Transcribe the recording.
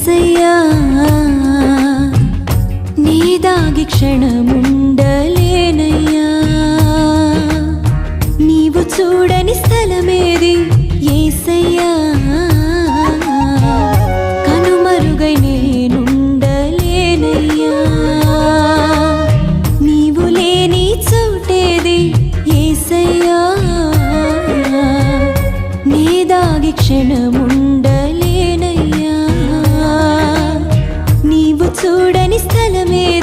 యేసయ్యా నీ దాగి క్షణముండలేనయ్యా నీవు చూడని స్థలమేది యేసయ్యా కనుమరుగై నేనుండలేనయ్యా నీవు లేని చోటేది యేసయ్యా నీ దాగి క్షణముండలేనయ్యా నీవు చూడని స్థలమేది